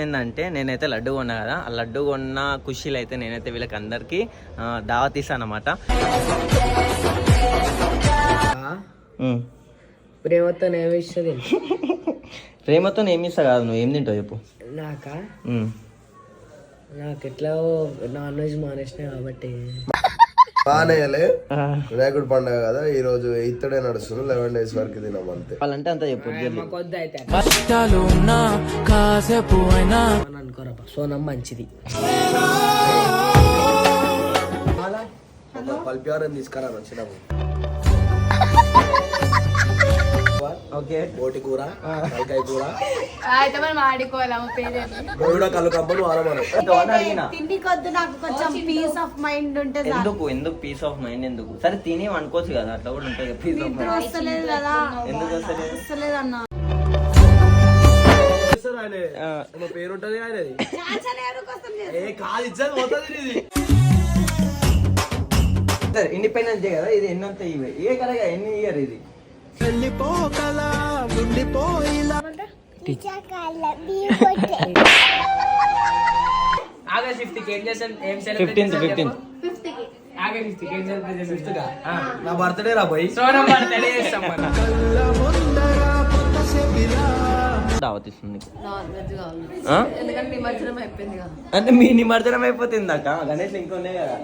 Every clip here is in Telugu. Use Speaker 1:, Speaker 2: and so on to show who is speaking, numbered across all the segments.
Speaker 1: ఏంటంటే నేనైతే లడ్డు కొన్నా కదా, ఆ లడ్డు కొన్న ఖుషీలు అయితే నేనైతే వీళ్ళకి అందరికి దావత్ ఇస్తాను అనమాట.
Speaker 2: ప్రేమతో ఏమిస్తుంది?
Speaker 1: ప్రేమతో ఏమి ఇస్తా కాదు, నువ్వు ఏం తింటావు చెప్పు.
Speaker 2: నాకు ఎట్లా నాన్ వెజ్ మానేసిన కాబట్టి
Speaker 3: బాగానేయలే. వినాయకుడు పండుగ కదా, ఈ రోజు 8th డే నడుస్తుంది, 11 days వరకు తినాం అంతే.
Speaker 1: వాళ్ళంటే అంత చెప్పు.
Speaker 2: అనుకోరా సోనం మంచిది.
Speaker 3: పల్పియారం తీసుకురా వచ్చినాము. బోటి కూర, తలకాయ కూర, కళ్ళు కంపలు
Speaker 1: ఎందుకు పీస్ ఆఫ్ మైండ్ ఎందుకు? సరే తిని అనుకోవచ్చు కదా, అట్లా కూడా ఉంటుంది. పీస్ ఆఫ్ మైండ్ ఎందుకు
Speaker 3: పేరుంటది
Speaker 1: ఇండిపెండెన్స్ డే కదా, ఇది ఎన్నంత ఏ కదా ఎన్ని ఇయర్ ఇది.
Speaker 3: నా బర్త్డే రా పోయి
Speaker 1: దావతిస్తుంది. అంటే మీ నిమజ్జనం అయిపోతుంది అక్క, గణేష్ ఇంకొన్నాయి కదా.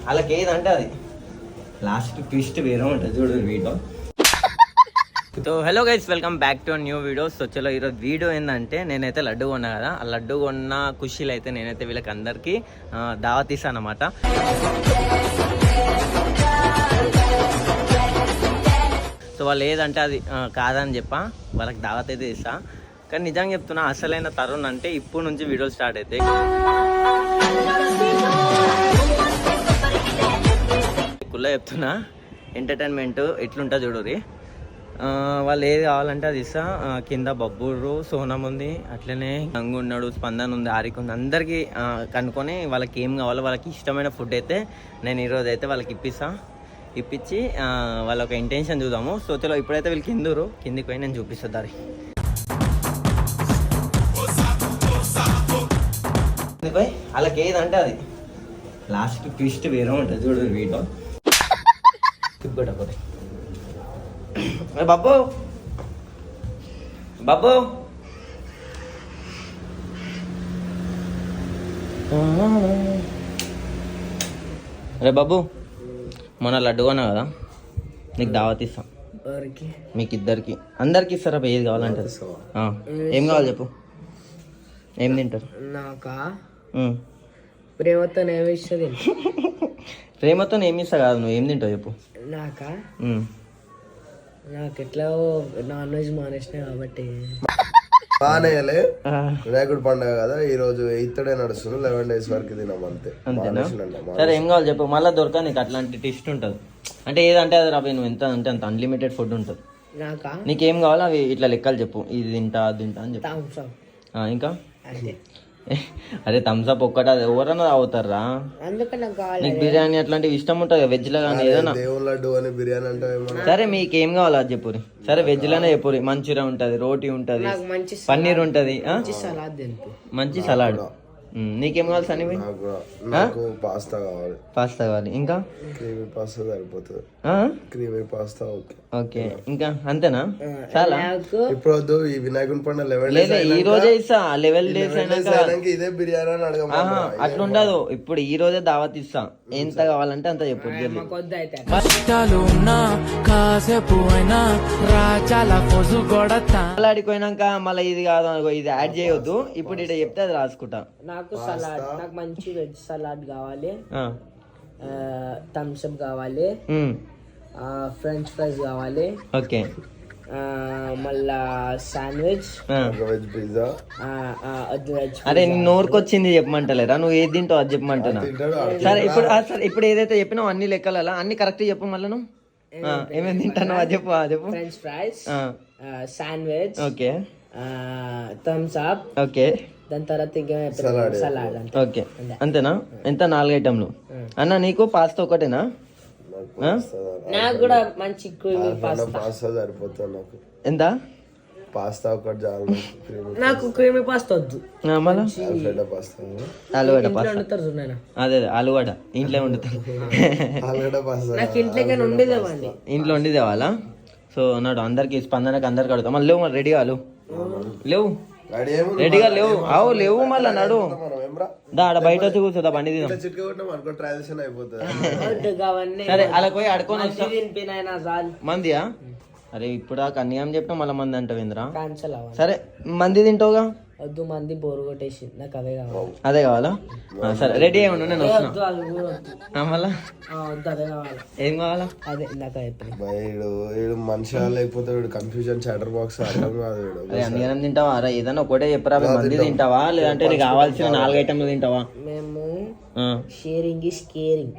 Speaker 1: వాళ్ళకి ఏదంటే అది లాస్ట్ ట్విస్ట్ వేరే ఉంటుంది చూడు video. So hello guys, welcome back to new videos. So చలో ఈరోజు వీడియో ఏంటంటే నేనైతే లడ్డు కొన్నా కదా, ఆ లడ్డు కొన్న ఖుషీలు అయితే నేనైతే వీళ్ళకి అందరికీ దావత్ ఇస్తాను అనమాట. సో వాళ్ళు ఏదంటే అది కాదని చెప్పా, వాళ్ళకి దావత్ అయితే ఇస్తా. కానీ నిజంగా చెప్తున్నా, అసలైన తరుణ్ అంటే ఇప్పుడు నుంచి వీడియోలు స్టార్ట్ అవుతాయి. కుల్లా చెప్తున్నా, ఎంటర్టైన్మెంట్ ఎట్లుంటా చూడురి. వాళ్ళు ఏది కావాలంటే అది ఇస్తా. కింద బబ్బూరు, సోనం ఉంది, అట్లనే గంగు ఉన్నాడు, స్పందన ఉంది, ఆరిక్ ఉంది. అందరికీ కనుక్కొని వాళ్ళకి ఏం కావాలో వాళ్ళకి ఇష్టమైన ఫుడ్ అయితే నేను ఈరోజు అయితే వాళ్ళకి ఇప్పించి వాళ్ళ ఒక ఇంటెన్షన్ చూద్దాము. సో చలో ఇప్పుడైతే వీళ్ళు కిందికి పోయి నేను చూపిస్తా దారి. వాళ్ళకి ఏదంటే అది లాస్ట్ ట్విస్ట్ వేరే ఉంటుంది చూడు వీడియో. తిప్పకపోతే బాబు బాబు అరే బాబు, మొన్న లడ్డు కొన్నా కదా, నీకు దావత్ ఇస్తాం. మీకు ఇద్దరికి అందరికి ఇస్తారా? ఏది కావాలంటే ఏం కావాలి చెప్పు, ఏం తింటారు?
Speaker 2: నాకా ప్రేమతో ఏమిస్తుంది?
Speaker 1: ప్రేమతో ఏమి ఇస్తా కాదు, నువ్వు ఏం తింటావు చెప్పు.
Speaker 2: నాకా నాకు ఎట్లా నాన్ వెజ్ మానేసిన కాబట్టి
Speaker 3: బాగానేయలే. వినాయకుడు పండుగ కదా, ఈ రోజు 8th డే నడుస్తుంది, 11 days వరకు తినాం అంతే.
Speaker 1: సరే ఏం కావాలి చెప్పు, మళ్ళీ దొరక నీకు అట్లాంటి టేస్ట్ ఉంటుంది. అంటే ఏదంటే అది రాబోయే, నువ్వు ఎంత అంటే అంత అన్లిమిటెడ్ ఫుడ్ ఉంటుంది.
Speaker 2: నాకా
Speaker 1: నీకేం కావాలో అవి ఇట్లా లెక్కలు చెప్పు, ఇది తింటా అది తింటా అని చెప్పు. ఇంకా అరే థమ్స్అప్ ఒక్కట ఎవరన్నా తాగుతారా? నీకు బిర్యానీ అట్లాంటివి ఇష్టం ఉంటుంది వెజ్ లో కానీ ఏదైనా. సరే మీకు ఏం కావాలో అది చెప్పురి. సరే వెజ్ లోనే చెప్పురి. మంచూరియా ఉంటది, రోటీ ఉంటది, పన్నీర్ ఉంటది, మంచి సలాడ్. నీకేం కావాలి సని?
Speaker 3: పాస్తా కావాలి.
Speaker 1: పాస్తా కావాలి. ఇంకా
Speaker 3: క్రీమీ పాస్తా సరిపోతుంది. Creamy pasta
Speaker 1: okay. ఇంకా అంతేనా? చాలా
Speaker 3: ఇప్పుడు ఈ వినాయకుని పండుగ 11
Speaker 1: days ఈ రోజే ఇస్తా. 11 days
Speaker 3: అయినాక ఇదే బిర్యానీ అని అడగ.
Speaker 1: అట్లుండదు, ఇప్పుడు ఈ రోజే దావత్ ఇస్తా. ఎంత కావాలంటే అంత చెప్పు. ఆడిపోయినాక మళ్ళీ ఇది కాదు ఇది యాడ్ చేయొద్దు. ఇప్పుడు ఇట్లా చెప్తే అది రాసుకుంటా.
Speaker 2: నాకు సలాడ్, నాకు మంచి వెజ్ సలాడ్ కావాలి, థమ్స్ అప్ కావాలి, ఫ్రెంచ్ ఫ్రైస్ కావాలి,
Speaker 1: ఓకే,
Speaker 2: మళ్ళా శాండ్విచ్,
Speaker 3: వెజ్ పిజ్జా.
Speaker 1: అరే నీ నోరుకొచ్చింది చెప్పమంటలేరా? నువ్వు ఏది తింటావు అది చెప్పమంటున్నా. సరే ఇప్పుడు ఏదైతే చెప్పినావు అన్ని లెక్కల అన్ని కరెక్ట్ చెప్పు. మళ్ళీ నువ్వు ఏమేమి తింటాను అది చెప్పు.
Speaker 2: French fries, sandwich,
Speaker 1: okay,
Speaker 2: thumbs up,
Speaker 1: okay,
Speaker 2: దాని తర్వాత ఇంకా సలాడ్.
Speaker 1: ఓకే అంతేనా? ఎంత 4 ఐటమ్లు అన్న? నీకు పాస్తా ఒకటేనా?
Speaker 2: నాకు కూడా మంచి క్రీమీ పాస్తా.
Speaker 3: పాస్తా సరిపోతుంది నాకు.
Speaker 1: ఎంత?
Speaker 3: పాస్తా ఒకటి చాలు.
Speaker 2: నాకు క్రీమీ పాస్తా వద్దు.
Speaker 1: మళ్ళా
Speaker 3: ఆలుగడ్డ పాస్తా.
Speaker 1: ఆలుగడ్డ పాస్తా.
Speaker 2: వండుతారు చూడనా?
Speaker 1: అదే ఆలుగడ్డ ఇంట్లో వండుతారు.
Speaker 3: ఆలుగడ్డ పాస్తా
Speaker 2: నాకు ఇంట్లోకి ఉండేదేవండి.
Speaker 1: ఇంట్లో వండి తేవాలా? సో అన్నాడు అందరికి స్పందనకి అందరికి అడుగుతా. మళ్ళీ లేవు మరి రెడీగా లేవు రెడీగా లేవు అవు లేవు మళ్ళీ నడు ఆడ బయట వచ్చి కూర్చోదా బండి తిందాం. సరే అలా పోయి అడుకొని వస్తా. మందియా? అరే ఇప్పుడు దాకా అన్ని ఏం చెప్పినా మళ్ళీ మంది అంటావు ఇంద్రా. సరే మంది తింటావుగా?
Speaker 2: వద్దు, మంది బోరు కొట్టేసి నాకు అవే కావాలి.
Speaker 1: అదే కావాలా? సరే రెడీ అయ్యి ఉండు, నేను వస్తున్నా. మళ్ళా
Speaker 2: అదే కావాలి.
Speaker 1: ఏం కావాలా?
Speaker 2: అదే ఇందాక చెప్పిన
Speaker 3: మనిషి లేకపోతే కన్ఫ్యూజన్ చాటర్ బాక్స్ అర్థం కాదు.
Speaker 1: అరే అన్ని తింటావా? అరే ఏదన్నా ఒకటే చెప్పరా. మంది తింటావా లేదంటే నీకు కావాల్సిన 4 ఐటమ్లు తింటావా?
Speaker 2: మేము sharing is caring.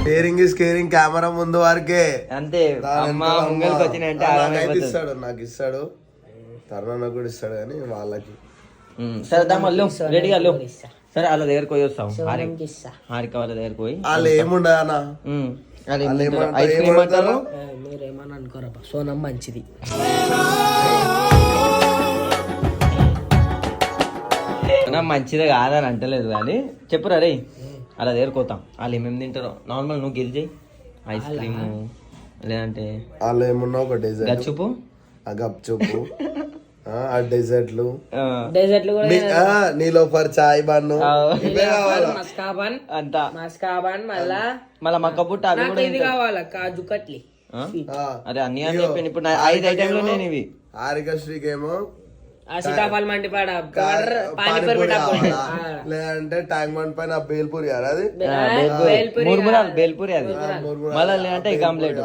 Speaker 3: Caring is caring. Camera ముందు వరకే
Speaker 1: అంతే. అమ్మ ముంగల్కి వచ్చినాయంటే
Speaker 3: ఇస్తాడు, నాకు ఇస్తాడు, తరుణ కూడా ఇస్తాడు కానీ వాళ్ళకి.
Speaker 1: సరే దా మళ్ళీ రెడీగా లేవు. సరే వాళ్ళ దగ్గరకు పోయి వస్తాం. హారిక వాళ్ళ దగ్గరకు పోయి.
Speaker 3: వాళ్ళు ఏముండదు అన్న,
Speaker 1: ఐస్ క్రీమ్ అంటారు.
Speaker 2: మీరేమని అనుకోరా, సోనం మంచిది.
Speaker 1: మంచిదే కాదని అంటలేదు కానీ చెప్పురా రే. అలా దగ్గరకోతాం. వాళ్ళు ఏమేమి తింటారో నార్మల్ నువ్వు గెలిచి ఐస్ క్రీమ్ లేదంటే
Speaker 3: వాళ్ళు ఏమున్నా ఒక డెజర్ట్
Speaker 1: గప్చుపు,
Speaker 3: గప్చుపు, డెజర్ట్లు
Speaker 2: నీలోఫర్
Speaker 3: చాయ్ బన్ను
Speaker 1: అంతా
Speaker 2: మస్కాబన్
Speaker 1: మళ్ళా మక్క పుట్ట అవి కూడా
Speaker 2: కావాలా, కాజు కట్లీ.
Speaker 1: అరే అన్ని అని చెప్పాను. ఇప్పుడు 5 ఐటెంలు నేను ఇవి.
Speaker 3: హారిక శ్రీకేమో
Speaker 2: సీతాఫల్ మండిపాడ
Speaker 3: లేదంటే ట్యాంక్ బండ్ పైన బేల్పూరి అది
Speaker 1: మురుమురాలు బేల్పూరి అది. మళ్ళీ లేదంటే ఎగ్ ఆమ్లెట్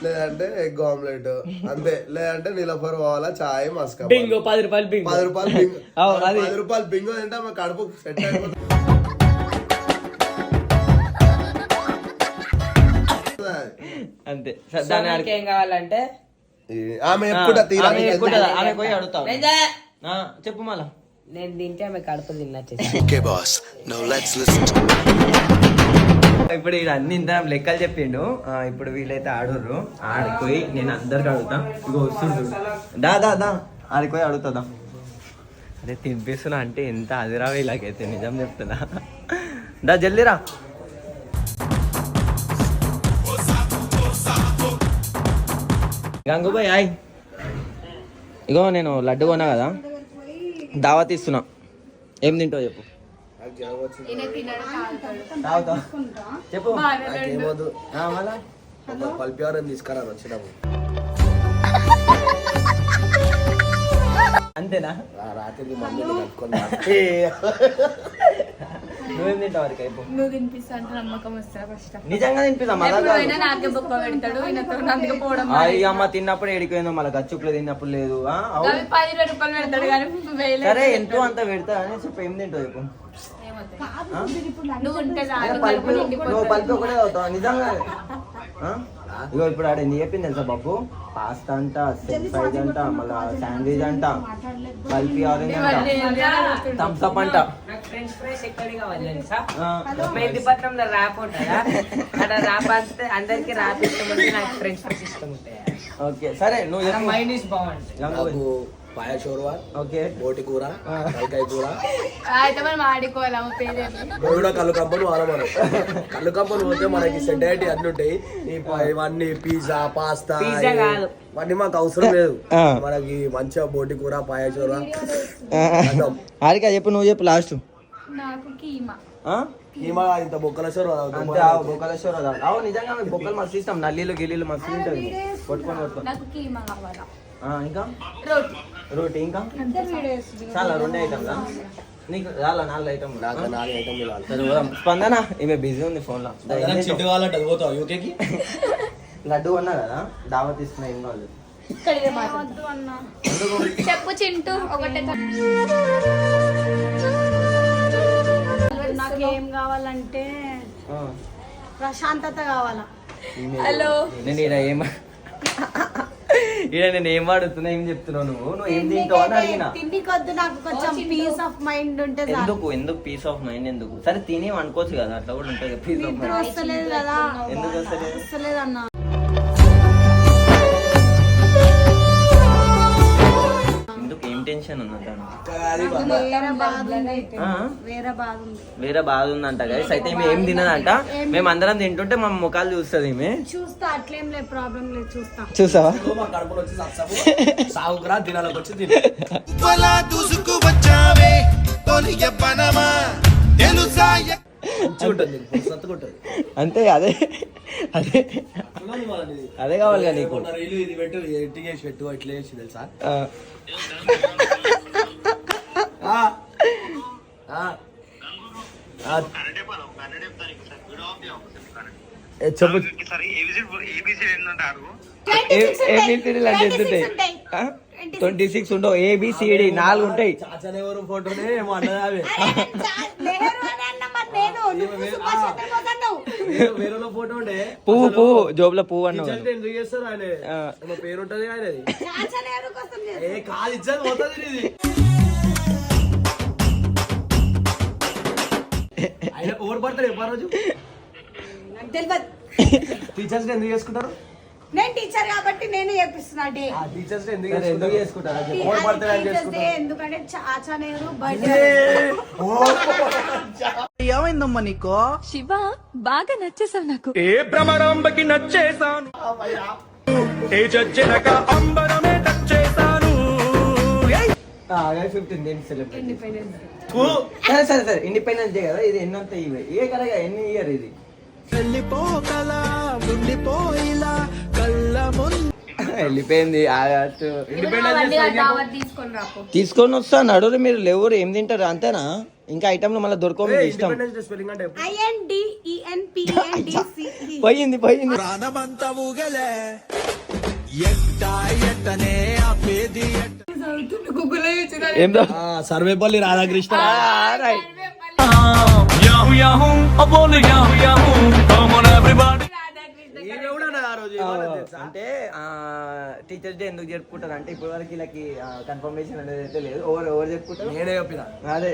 Speaker 3: లేదంటే ఎగ్ ఆమ్లెట్ అంతే. లేదంటే నీలోఫర్ కావాలా, చాయ్, మస్కా.
Speaker 2: బింగో 10 రూపాయలు బింగో.
Speaker 3: 10 రూపాయలు బింగో. 10 రూపాయలు బింగో అంటే మా కడుపు సెట్ అయిపోతుంది.
Speaker 1: అంతే.
Speaker 2: ఏం కావాలంటే
Speaker 3: ఆమె ఎప్పుడు
Speaker 1: పోయి అడుగుతా. చెప్పు మళ్ళా.
Speaker 2: నేను తింటే ఆమె కడుపు తిన్నట్టు.
Speaker 1: ఇప్పుడు ఇది అన్ని ఇంత లెక్కలు చెప్పిండు. ఇప్పుడు వీళ్ళైతే ఆడుర్రు. ఆడిపోయి నేను అందరికి అడుగుతా. ఇగో వస్తుండు దా ఆడిపోయి అడుగుతుందా. అదే తినిపిస్తున్నా అంటే ఎంత అదిరా వీళ్ళకైతే నిజం చెప్తున్నా. దా జల్దీరా. గంగుబాయ్ హాయ్. ఇగో నేను లడ్డు కొన్నా కదా, దావత్ ఇస్తున్నా. ఏం తింటావు చెప్పు. చెప్పు.
Speaker 3: తీసుకురా వచ్చినప్పుడు
Speaker 1: అంతేనా?
Speaker 3: రాత్రికి
Speaker 1: నువ్వేం తింటావు వరకు అయిపో.
Speaker 4: నువ్వు తినిపిస్తా అంటే నమ్మకం వస్తా. ఫస్ట్
Speaker 1: నిజంగా తినిపిస్తా.
Speaker 4: నాకే బొక్క పెడతాడు.
Speaker 1: అమ్మ తిన్నప్పుడు ఎడిపోయిందో మళ్ళీ గచ్చుకులో తిన్నప్పుడు లేదు.
Speaker 4: 10-20 రూపాయలు పెడతాడు కానీ
Speaker 1: సరే ఎంతో అంత పెడతా అని చెప్పి ఏం తింటావు చెప్పు.
Speaker 4: నువ్వు ఉంటే
Speaker 1: నువ్వు పల్పి ఒకటే అవుతావు నిజంగా. ఇగో ఇప్పుడు ఆడ ఎందుకు చెప్పింది తెలుసా బాబు. పాస్తా అంట, ఫ్రైజ్ అంట, మళ్ళా శాండ్విచ్ అంట, పల్పి ఆరెంజ్ అంట, థమ్స్ అప్ అంట.
Speaker 2: ఫ్రెంచ్ ఫ్రైస్ ఎక్కడికి కావాలి తెలుసా? మెహందీ పట్నంలో ర్యాప్ ఉంటుందా, అక్కడ ర్యాప్ అంతే. అందరికి ర్యాప్ ఇష్టం ఉంటే నాకు ఫ్రెంచ్ ఫ్రైస్ ఇష్టం ఉంటాయి.
Speaker 1: ఓకే సరే నువ్వు
Speaker 2: మైనీస్ బాగుంటుంది.
Speaker 3: పాయ చోరువా,
Speaker 1: ఓకే,
Speaker 3: బోటి కూర, తలకాయ కూర.
Speaker 4: అయితే మనం ఆడుకోవాలి.
Speaker 3: కూడా కళ్ళు కంపను వాడమను. కళ్ళు కంపను పోతే మనకి సెట్ అయ్యి అన్ని ఉంటాయి. ఇవన్నీ పిజ్జా, పాస్తా ఇవన్నీ మాకు అవసరం లేదు. మనకి మంచిగా బోటి కూర, పాయ చోర.
Speaker 1: హారిక చెప్పు, నువ్వు చెప్పు లాస్ట్.
Speaker 4: నాకు కీమా.
Speaker 3: కీమా ఇంత బొక్కలేశ్వర
Speaker 1: బొక్కలేశ్వర. అవును నిజంగా బొక్కలు మస్తు ఇస్తాం. నల్లీలు గిల్లీలు మస్తు ఉంటుంది. కొట్టుకొని
Speaker 4: నాకు కీమా కావాలా.
Speaker 1: ఇంకా
Speaker 4: రోటీ.
Speaker 1: రోటీ ఇంకా చాలా 2 ఐటమ్లా నీకు? చాలా 4 ఐటమ్. స్పందన ఈమె బిజీ ఉంది ఫోన్ లో. లడ్డు అన్నా కదా, దావత్ ఇస్తున్నా. ఏం కావాలి
Speaker 4: చెప్పు చింటూ. ఒకటే
Speaker 5: నాకేం కావాలంటే ప్రశాంతత కావాలా.
Speaker 4: హలో
Speaker 1: నేను ఇలా ఇక నేను ఏం అడుగుతున్నా ఏం చెప్తున్నావు నువ్వు ఏం తింటావు అని అడిగినా.
Speaker 5: తిండికొద్దు, నాకు కొంచెం పీస్ ఆఫ్ మైండ్ ఉంటే చాలు.
Speaker 1: ఎందుకు పీస్ ఆఫ్ మైండ్ ఎందుకు? సరే తిని అనుకోవచ్చు కదా, అట్లా కూడా ఉంటుంది పీస్ ఆఫ్
Speaker 5: నిద్ర
Speaker 1: మైండ్.
Speaker 5: వస్తలేదు కదా,
Speaker 1: ఎందుకు వస్తలేదు?
Speaker 5: వస్తలేదు అన్న.
Speaker 1: ఎందుకు ఏం టెన్షన్ ఉన్నట్టు?
Speaker 5: వేరే బాధ ఉంది. వేరే బాధ ఉంది.
Speaker 1: వేరే బాధ ఉందంట గైస్. అయితే ఈమె ఏం తినదంట, మేము అందరం తింటుంటే మా ముఖాలు చూస్తుంది ఈమె.
Speaker 5: చూస్తా, అట్లేం లేదు, ప్రాబ్లం లేదు, చూస్తా.
Speaker 1: చూసావా?
Speaker 3: మా కడుపులో వచ్చి సాగుకురా దినాలకు వచ్చి తిని
Speaker 1: అంతే, అదే అదే అదే కావాలి కదా నీకు.
Speaker 3: ఇది పెట్టు, ఎడిటింగ్ చేసి పెట్టు, ఇట్లా చేసి తెలుసా? చెప్పు. 26 ఉండవు, ABCD 4 ఉంటాయి. చాచనేవరు ఫోటోనే ఏమో అన్నది. వేరే ఫోటో ఉండే
Speaker 1: పువ్వు జోబులో పువ్వు అన్నావు.
Speaker 3: ఎందుకు చేస్తారు? ఆయన పేరు ఉంటది ఆయనది. ఏ కాదు, ఇచ్చారు పోతుంది ఇది. ఆయన ఓవర్ పడతాడు ఎప్పుడు రోజు. టీచర్స్ డే ఎందుకు చేసుకుంటారు?
Speaker 5: నేను టీచర్ కాబట్టి నేను చేపిస్తున్నా డే.
Speaker 3: టీచర్స్ డే ఎందుకు చేసుకుంటారు? ఓవర్ పడతాడు అని చేసుకుంటారు.
Speaker 5: ఎందుకంటే చాచా నెహ్రూ బర్త్డే.
Speaker 6: ఏమైందమ్మా నీకో?
Speaker 7: శివ బాగా నచ్చేసావు నాకు.
Speaker 6: ఏ భ్రమరాంబకి నచ్చేసాను, ఏ జడ్జినక అంబరమే నచ్చేసాను.
Speaker 1: 15 సెలబ్రేట్. సరే ఇండిపెండెన్స్ డే కదా, ఇది ఎన్నంత ఇవే ఏ కదా, ఎన్ని ఇయర్ ఇది?
Speaker 6: వెళ్ళిపోయిలా కళ్ళ ముందు
Speaker 1: వెళ్ళిపోయింది.
Speaker 4: తీసుకొని రాపో.
Speaker 1: తీసుకొని వస్తాను అడుగు. మీరు లేవురు ఏం తింటారు అంతేనా? ఇంకా ఐటమ్లు మళ్ళీ దొరకవు, మీకు ఇష్టం.
Speaker 5: INDEPENDENTC.
Speaker 1: పోయింది
Speaker 6: ప్రాణమంతా ఊగలే ఎట్టా ఎట్టనే ఆపేది
Speaker 1: ఏం
Speaker 3: Sarvepalli Radhakrishna.
Speaker 6: Yahoo Yahoo Apollo Yahoo Yahoo come on everybody.
Speaker 1: అంటే టీచర్స్ డే ఎందుకు జరుపుకుంటారు అంటే ఇప్పటి వరకు వీళ్ళకి కన్ఫర్మేషన్ అనేది అయితే లేదు. ఎవరు జరుపుకుంటారు?
Speaker 3: నేనే చెప్పిన.
Speaker 1: అదే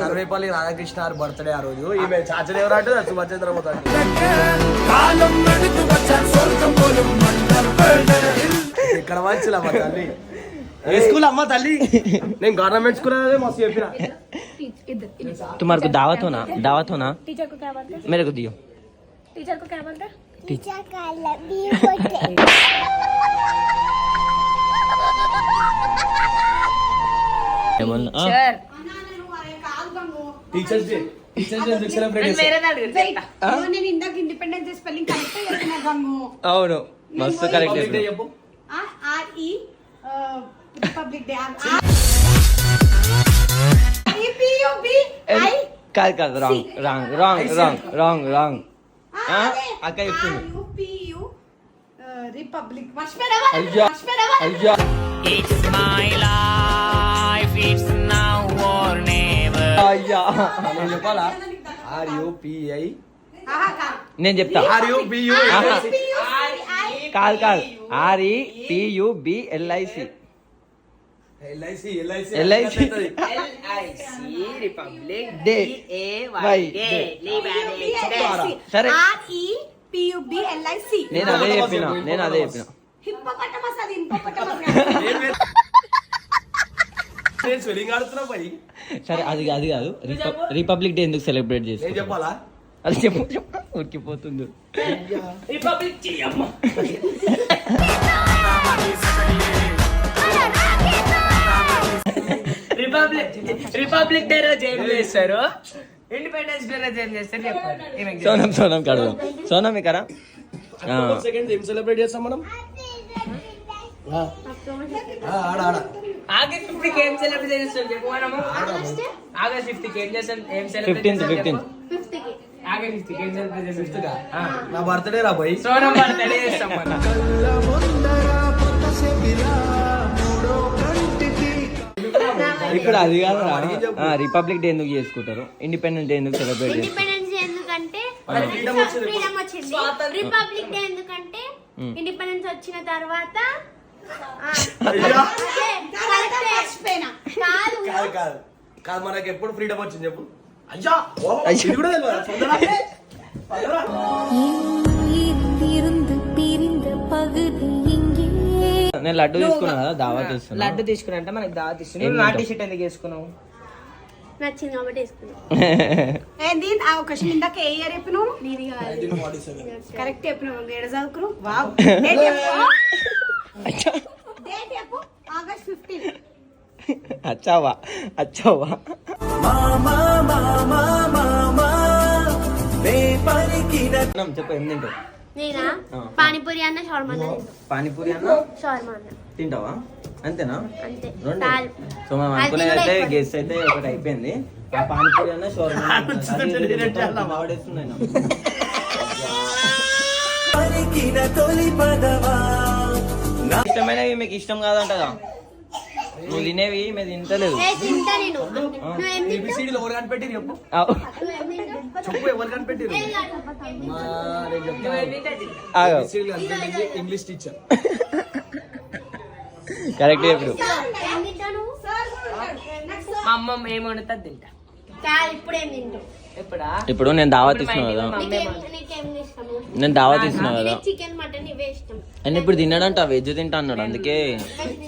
Speaker 3: సర్వేపల్లి రాధాకృష్ణ గారు బర్త్డే ఆ రోజు. ఈమె చాచదేవరా అంటే సుభాష్ చంద్రబోస్ అంటే. ఇక్కడ మంచిలా మా తల్లి. ఏ స్కూల్ అమ్మ తల్లి? నేను గవర్నమెంట్ స్కూల్ అనేది మస్తు చెప్పిన.
Speaker 1: तुम्हारे को दावत हो ना
Speaker 4: टीचर को क्या बोलते हैं?
Speaker 1: मेरे को दियो.
Speaker 4: टीचर को क्या बोलते हैं?
Speaker 5: टीचर का लव यू बोलते हैं.
Speaker 3: టీచర్స్ డే ఎందుకు సెలబ్రేట్ చేస్తారు?
Speaker 5: నేను ఇందాక ఇండిపెండెన్స్ డే స్పెల్లింగ్ కరెక్ట్ చేసిన గంగు.
Speaker 1: అవును, మస్తు కరెక్ట్
Speaker 3: Public Day చెప్పు.
Speaker 5: RE republic day.
Speaker 1: కాదు రాంగ్ అక్క చెప్తుంది.
Speaker 5: రిపబ్లిక్
Speaker 1: అయ్యా అయ్యా
Speaker 3: నేను చెప్పాలా? RUPI
Speaker 1: నేను చెప్తా. కాదు REPUBLIC. LIC
Speaker 2: రిపబ్లిక్
Speaker 1: డే సరే,
Speaker 5: REPUBLIC.
Speaker 1: నేను అదే చెప్పిన
Speaker 5: హిప్పోపటమస్, అది హిప్పోపటమస్.
Speaker 3: స్పెల్లింగ్ ఆడుతున్నా పోయి.
Speaker 1: సరే అది కాదు. రిపబ్లిక్ డే ఎందుకు సెలబ్రేట్
Speaker 3: నేను
Speaker 1: చేస్తాం?
Speaker 3: చెప్పాలా?
Speaker 1: అది చెప్పు ఉరికిపోతుంది.
Speaker 2: రిపబ్లిక్ డే అమ్మ. రిపబ్లిక్ డే రోజు ఏం చేస్తారు? ఇండిపెండెన్స్ డే రోజు ఏం చేస్తారు చెప్పండి.
Speaker 1: సోనం కడదాం. సోనం ఇకరా
Speaker 3: సెకండ్ ఏం సెలబ్రేట్ చేస్తాం మనం? ఆడ
Speaker 2: ఆగస్ట్ 5th ఏం సెలబ్రేట్ చేస్తాం చెప్పు మనము. ఆగస్ట్ 5th ఏం చేస్తాం? ఏం సెలబ్రేట్
Speaker 1: 15th
Speaker 2: ఆగస్ట్ 5th ఏం సెలబ్రేట్ చేస్తాం?
Speaker 3: నా బర్త్డే రా పోయి.
Speaker 2: సోనం బర్త్డే చేస్తాం మనం.
Speaker 1: ఇప్పుడు అది కాదు. రిపబ్లిక్ డే ఎందుకు చేసుకుంటారు? ఇండిపెండెన్స్ డే ఎందుకు సెలబ్రేట్ చేస్తారు?
Speaker 4: ఇండిపెండెన్స్ డే ఎందుకంటే ఫ్రీడమ్ వచ్చింది. రిపబ్లిక్ డే ఎందుకంటే ఇండిపెండెన్స్ వచ్చిన తర్వాత
Speaker 3: అయ్యా
Speaker 5: కాదు
Speaker 3: కాదు కాదు కాదు మనకి ఎప్పుడు ఫ్రీడమ్ వచ్చింది చెప్పు అయ్యా ఓ, ఇది కూడా తెలియదా? సొంతరా? పదరా.
Speaker 1: నేను లడ్డు తీసుకున్నా కదా దావత్ ఇస్తున్నా.
Speaker 2: లడ్డు తీసుకున్నా అంటే మనకి దావత్
Speaker 1: ఏం
Speaker 2: ఇస్తున్నావు. నా
Speaker 1: తింటావు?
Speaker 2: టీ షర్ట్ ఎందుకు వేసుకున్నావు?
Speaker 4: నచ్చింది కాబట్టి వేసుకున్నాం.
Speaker 5: ఏంది ఆ ఒక ఇందాక ఏ ఇయర్ చెప్పినావు
Speaker 4: నీది కాదు.
Speaker 3: 1947.
Speaker 5: కరెక్ట్ చెప్పినావు ఏడ చదువుకున్నావు వావ్ డేట్ చెప్పు ఆగస్ట్ 15
Speaker 1: అచ్చావా అచ్చావా చెప్పు ఏం తింటావు?
Speaker 4: నేనా
Speaker 1: ఆ.
Speaker 4: పానీపూరి అన్న షవర్మా అన్న తింటాం.
Speaker 1: పానీపూరి అన్న
Speaker 4: షవర్మా అన్న
Speaker 1: తింటావా? అంతేనా?
Speaker 4: అంతే.
Speaker 1: రెండు.
Speaker 4: చాలు.
Speaker 1: సో మనం
Speaker 4: అది
Speaker 1: అనుకునేది
Speaker 4: కూడా
Speaker 1: అయితే
Speaker 4: ఎక్కువ.
Speaker 1: గెస్ అయితే ఒకటి అయిపోయింది. ఆ పానీపూరి అన్న షవర్మా అన్న. అది ఇది మొత్తం మావాడేస్తుంది ఆయన. ఇష్టమైనవి మీకు ఇష్టం కాదంటగా నువ్వు తినేవి మేము తింటలేదు.
Speaker 4: ఏ తింటా నేను. నువ్వేం తింటావు?
Speaker 3: ABCD ఎవరు కనిపెట్టిరు చెప్పు
Speaker 4: నువ్వేం తింటావు?
Speaker 3: చెప్పు ఎవరు కనిపెట్టిరు
Speaker 4: ఏం కాదు. ఏం తింటావు?
Speaker 3: నేను చెప్తాను.
Speaker 1: ఆగు.
Speaker 3: ABCD కనిపెట్టింది ఇంగ్లీష్ టీచర్
Speaker 1: కరెక్ట్ చెప్పు.
Speaker 4: ఏం తింటావు నువ్వు?
Speaker 2: మా అమ్మ ఏం వండుతుంది తింటా.
Speaker 4: చాలు. ఇప్పుడు ఏం తింటావు?
Speaker 2: ఎప్పుడా?
Speaker 1: ఇప్పుడు నేను దావత్ ఇస్తున్నా కదా.
Speaker 4: నీకేం ఇష్టం?
Speaker 1: నేను దావత్ ఇస్తున్నా కదా.
Speaker 4: చికెన్ మటన్ ఇవే ఇష్టం.
Speaker 1: అండ్ ఇప్పుడు తిన్నాడంట వెజ్ తింటా అన్నాడు. అందుకే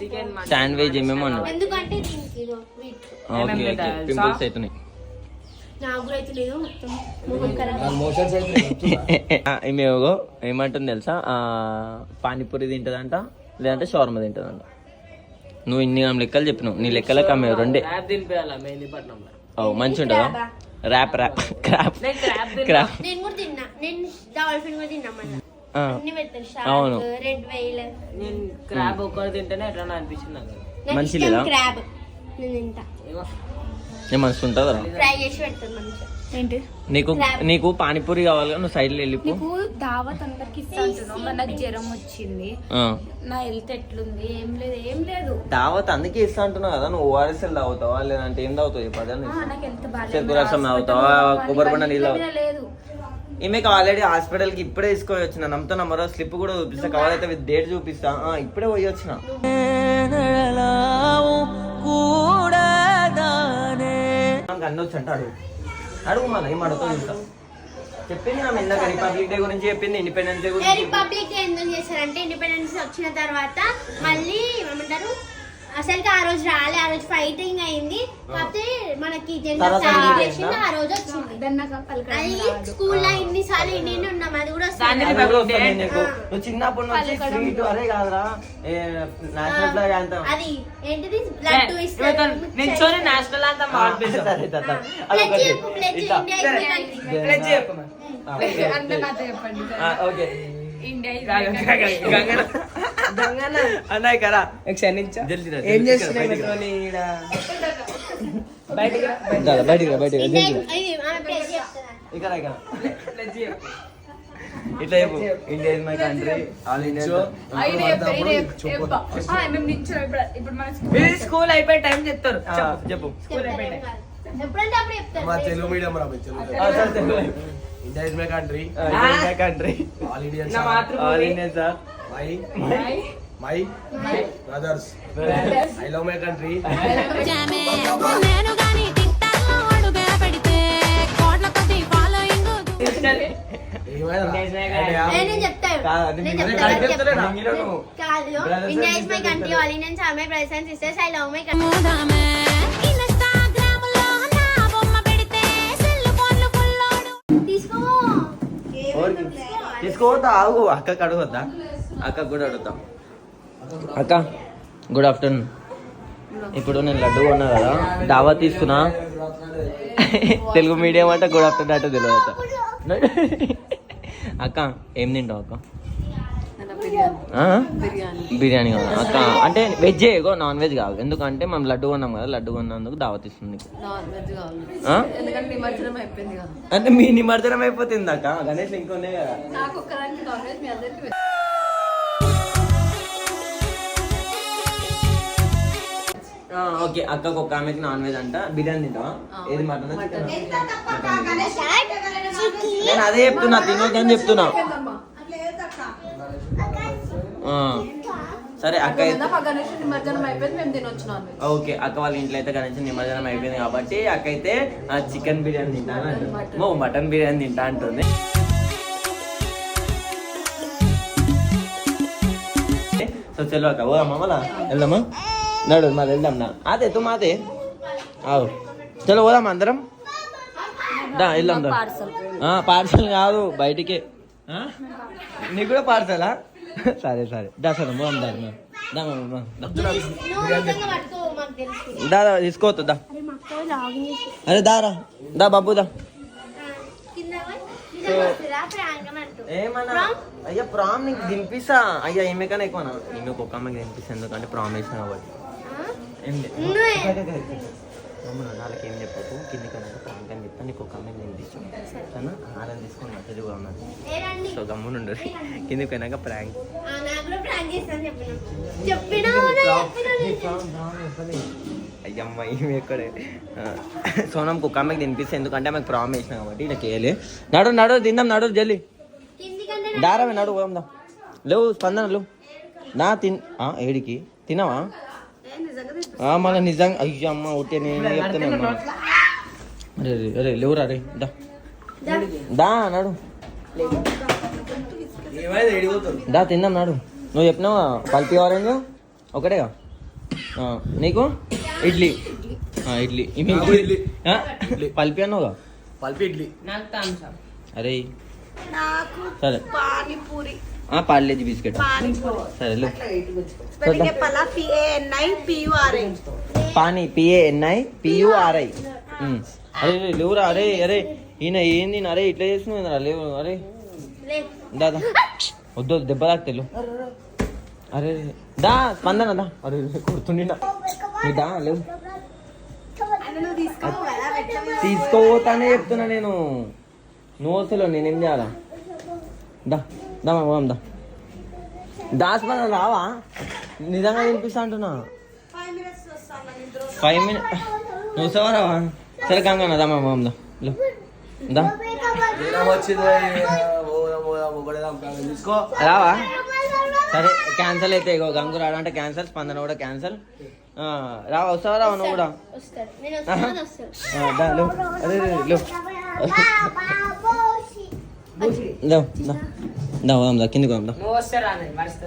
Speaker 2: చికెన్
Speaker 1: శాండ్విచ్ ఏమేమో అన్నాడు.
Speaker 4: ఎందుకంటే దీనికి ఇదో sweet.
Speaker 1: ఓకే ఓకే పింపుల్స్ అవుతున్నాయి.
Speaker 4: నాకు కూడా అయితే లేదు మొత్తం మొహం ఖరాబ్.
Speaker 3: మోషన్స్ అయితే
Speaker 1: ఈమెగో ఏమంటుంది తెలుసా? పానీపూరి తింటదంట లేదంటే షవర్మ తింటదంట. నువ్వు ఇన్ని లెక్కలు చెప్పినావు. నీ లెక్కలకు ఆమె రెండే.
Speaker 2: ర్యాప్ తినిపించాలా మెహందీపట్నంలో?
Speaker 1: ఓ మంచి ఉంటుందా? ర్యాప్ ర్యాప్ క్రాప్
Speaker 2: నేను క్రాప్ తిన్నా.
Speaker 1: క్రాప్.
Speaker 4: నేను కూడా తిన్నా. నేను డాల్ఫిన్ కూడా తిన్నా మళ్ళీ.
Speaker 1: ఆ,
Speaker 4: అన్ని పెడతాను.
Speaker 1: అవును.
Speaker 4: Shark, red veil.
Speaker 2: నేను క్రాబ్ ఒక్కటి తింటేనే ఎట్లా అనిపించింది నాకు.
Speaker 4: నాకు
Speaker 1: మంచి
Speaker 4: ఇష్టం
Speaker 1: లేదా?
Speaker 4: క్రాబ్. నేను తింటా.
Speaker 2: ఏమో.
Speaker 1: నేను మంచి ఉంటుందా?
Speaker 4: ఫ్రై చేసి పెడతాను మంచిగా.
Speaker 5: ఏంటి
Speaker 1: నీకు నీకు పానీపూరి కావాలి నువ్వు సైడ్లో వెళ్ళిపో.
Speaker 5: నీకు దావత్ అందరికి ఇస్తాను మరి నాకు జ్వరం వచ్చింది
Speaker 1: ఆ.
Speaker 5: నా హెల్త్ ఎట్లుంది ఏం లేదు
Speaker 1: దావత్ అందుకే ఇస్తా అంటున్నావు కదా. నువ్వు ఓఆర్ఎస్ఎల్ తాగుతావా లేదంటే ఏం తాగుతావు చెప్పదా?
Speaker 5: నాకు హెల్త్
Speaker 1: చెరుకు రసం తాగుతావా? కొబ్బరి బండ నీళ్ళు తాగుతావా?
Speaker 5: లేదు
Speaker 1: ఈమెకి ఆల్రెడీ హాస్పిటల్ కి ఇప్పుడే తీసుకొని వచ్చిన. నమ్ముతున్నా మరో స్లిప్ కూడా చూపిస్తా. కావాలైతే విత్ డేట్ చూపిస్తా. ఇప్పుడే పోయి వచ్చిన. అన్నీ వచ్చి అంటే అడుగు అడుగు మన ఏం అడుగుతావు ఇంకా చెప్పింది నా ఇందాక రిపబ్లిక్ డే గురించి చెప్పింది, ఇండిపెండెన్స్ డే గురించి.
Speaker 4: రిపబ్లిక్ డే ఎందుకు చేశారంటే ఇండిపెండెన్స్ వచ్చిన తర్వాత మళ్ళీ ఏమంటారు అసలుకి ఆ రోజు రాలే. ఆ రోజు ఫైటింగ్ అయింది. కాకపోతే మనకి జెండర్
Speaker 1: తర్వాత
Speaker 4: సెలబ్రేషన్ ఆ రోజు వచ్చింది. అది స్కూల్లో ఇన్నిసార్లు ఇండియన్ ఉన్నాం. అది కూడా వస్తుంది.
Speaker 1: అది కూడా వస్తుంది నీకు. నువ్వు చిన్నప్పటి నుంచి స్వీట్ అరే కాదురా నేషనల్ ఫ్లాగ్ అంటాం.
Speaker 4: అది ఏంటిది లడ్డు ఇస్తారు.
Speaker 2: నిల్చొని నేషనల్ అంతా మార్పిస్తాం.
Speaker 4: Pledge చెప్పు, pledge.
Speaker 1: ఇట్లా.
Speaker 4: India is my country.
Speaker 2: Pledge చెప్పు మరి. గంగన్న
Speaker 1: అన్నాయి కదా
Speaker 2: క్షమించా.
Speaker 1: జల్దీ రా,
Speaker 2: ఏం
Speaker 1: జల్దీ
Speaker 2: చేస్తున్నావు
Speaker 1: బయటికి రా.
Speaker 2: మీతోని ఈడ? బయటికి రా.
Speaker 1: బయటికి రా, బయటికి రా,
Speaker 4: India
Speaker 1: జల్దీ రా.
Speaker 4: ఇది ఆమె pledge చెప్తున్నారు.
Speaker 1: ఇక్కడ ఇక్కడ
Speaker 2: ప్లెడ్జ్ చెప్పు.
Speaker 1: ఇట్లా చెప్పు. India is my country all India.
Speaker 2: ఇది స్కూల్ అయిపోయే టైం చెప్తారు.
Speaker 1: చెప్పు
Speaker 4: ఎప్పుడంటే అప్పుడు చెప్తారు.
Speaker 3: మా తెలుగు మీడియం రా Telugu India is my country
Speaker 1: country
Speaker 3: all Indians
Speaker 2: నా
Speaker 1: ఆల్
Speaker 2: మాతృభూమి.
Speaker 1: India sir.
Speaker 3: My brothers I love my country
Speaker 7: నేను గాని టిక్టాక్ లో అడుగే పెడితే కోట్ల కొద్ది ఫాలోయింగ్
Speaker 4: నేను చెప్తాను.
Speaker 1: కాదు,
Speaker 4: నేను
Speaker 1: అది
Speaker 4: చెప్తాను.
Speaker 1: చెప్తలేను. ఇంగిలో నువ్వు.
Speaker 4: కాదు
Speaker 1: Brothers
Speaker 4: India
Speaker 1: and
Speaker 4: is my
Speaker 1: sisters
Speaker 4: country all Indians are my brothers and sisters I love my country.
Speaker 7: మూదామే ఇన్‌స్టాగ్రామ్ లో నా బొమ్మ పెడితే సెల్ ఫోన్లు ఫుల్లోడు
Speaker 4: తీసుకో.
Speaker 1: తీసుకోవద్దా? ఆగు, అక్కకి అడగొద్దా? అక్క కూడా అడుగుతాం. అక్క గుడ్ ఆఫ్టర్నూన్. ఇప్పుడు నేను లడ్డు కొన్నా కదా, దావా తీసుకున్నా. తెలుగు మీడియం అంటే గుడ్ ఆఫ్టర్నూన్ అంటే తెలియదు అక్క. అక్క ఏం తింటావు అక్క? బిర్యానీ కావాలి అక్క. అంటే వెజ్ ఏగో నాన్ వెజ్ కావాలి. ఎందుకంటే మనం లడ్డు కొన్నాం కదా, లడ్డు కొన్నందుకు దావత్ ఇస్తుంది నీకు. అంటే మీ నిమజ్జనం అయిపోతుంది అక్క. గణేష్ ఇంకొనే కదా. ఓకే అక్కకు ఒక ఆమెకి నాన్ వెజ్ అంట. బిర్యానీ తింటావా? ఏది మటన్ చికెన్? నేను అదే చెప్తున్నా, తినొద్దని చెప్తున్నా. సరే అక్క
Speaker 5: మా గణేష్ నిమజ్జనం అయిపోయింది, మేము తినొచ్చు నాన్ వెజ్.
Speaker 1: ఓకే అక్క వాళ్ళ ఇంట్లో అయితే గణేష్ నిమజ్జనం అయిపోయింది కాబట్టి అక్క అయితే చికెన్ బిర్యానీ తింటాను అంటుంది, మటన్ బిర్యానీ తింటా అంటుంది. సో చలో అక్క పోదామా మళ్ళా వెళ్దామా? నడు మరి వెళ్దాం నా అదే తు మాదే అవు చలో పోదాం అందరం దా వెళ్దాం దా. పార్సల్ కాదు బయటికే. నీకు కూడా పార్సలా? సరే సరే దా సరే పోదాం దా దా దా తీసుకోవద్దు దా. అరే దారా దా బాబు దా. ఏమన్నా అయ్యా ప్రామ్ నీకు తినిపిస్తా అయ్యా ఈమె కన్నా ఎక్కువనా? ఈమెకు ఒక అమ్మకి తినిపిస్తా ఎందుకంటే ప్రామ్ వేసిన కాబట్టి. ఏం నాలుగు ఏం చెప్పకు కింది కన్నా ప్రామ్ కానీ చెప్తా నీకు ఒక అమ్మకి తినిపిస్తాను సరేనా? ఆరం తీసుకున్నా తెలుగు ఉన్నది. సో గమ్మునుండు కిందికి పోయినాక ప్రాంక్. అయ్యమ్మ ఈమె ఎక్కడే సోనంకి ఒక అమ్మకి తినిపిస్తే ఎందుకంటే ఆమెకు ప్రామ్ వేసిన కాబట్టి ఇలా కేయాలి. నడు నడు తిందాం నడు జల్లి దారమే నడు పోదాం. లేవు స్పందన లేవు నా ఏడికి తినవా? మళ్ళీ నిజంగా అయ్యో అమ్మ ఒకటే నేను చెప్తానమ్మా. అరే అరే లేవురా రే దా దా నడు దా తిందాం నాడు. నువ్వు చెప్పినావా పల్పి ఆరెంజ్ ఒకటేగా నీకు? ఇడ్లీ ఇడ్లీ పల్పి అన్నావుగా?
Speaker 3: పల్పి ఇడ్లీ.
Speaker 1: అరే
Speaker 5: నాకు
Speaker 1: సరే
Speaker 5: పానీపూరి,
Speaker 1: పార్లేజీ బిస్కెట్ సరే
Speaker 5: స్పెల్లింగ్ చెప్పాలా? PANIPURI.
Speaker 1: పానీ PANIPURI. అరే లేవురా అరే అరే ఈయన ఏంది అరే ఇట్లా చేస్తున్నావు లేవు అరే దాదా వద్దు దెబ్బ తాకుతేలు. అరే దా స్పందన దా అరే కొడుతుండా దా లేవు తీసుకోపోతానే చెప్తున్నా నేను. నువ్వు అసలు నేనేం చేయాలా? దా దా పోదాం దా దాస్ మన రావా? నిజంగా తినిపిస్తా అంటున్నా. 5 minutes నువ్వు సవా రావా? సరే గంగా దా పోదాం దా దా
Speaker 3: తీసుకో
Speaker 1: రావా? సరే క్యాన్సల్ అయితే ఇగో గంగు రాడంటే క్యాన్సల్, స్పందన కూడా క్యాన్సల్. రావా వస్తావా రావా నువ్వు కూడా? దా లేవు అరే లేవు లేవు దా పోదాం దా కిందికి పోదాం దా.
Speaker 2: నువ్వు వస్తే రాలేదు మరిస్తే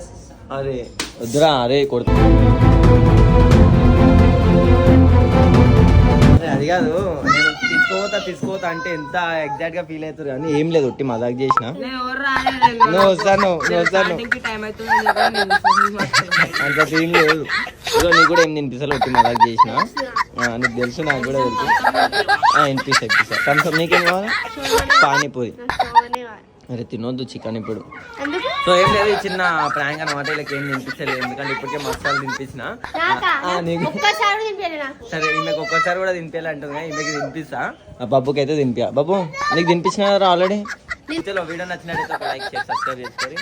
Speaker 1: అరే వద్దురా అరే కొడుతు అది కాదు నేను తీసుకోతా అంటే ఎంత ఎగ్జాక్ట్ గా ఫీల్ అవుతారు కానీ ఏం లేదు ఒట్టి మజాక్ చేసిన. నువ్వు వస్తాను
Speaker 2: టైం అవుతుంది
Speaker 1: అంత సీన్ లేదు. ఇదో నీకు కూడా ఏం తినిపిస్తాలో ఒట్టి మజాక్ చేసిన. నీకు తెలుసు నాకు కూడా తెలుసు. వినిపిస్తా కనీసం నీకేం కావాలి? పానీపూరి. అరే తినొద్దు చికెన్ ఇప్పుడు. సో ఏం లేదు ఈ చిన్న ప్రాంక్ అన్నమాట. వీళ్ళకి ఏం తినిపించలేదు ఎందుకంటే ఇప్పటికే మసాలా తినిపించిన. సరే ఈమెకు ఒక్కసారి కూడా తినిపించాలి అంటుంది కానీ ఈమెకి తినిపిస్తా. ఆ బాబుకి అయితే తినిపా. బాబు నీకు తినిపించిన ఆల్రెడీ. వీడియో నచ్చినట్టయితే ఒక లైక్ చేసి సబ్స్క్రైబ్ చేసుకోండి.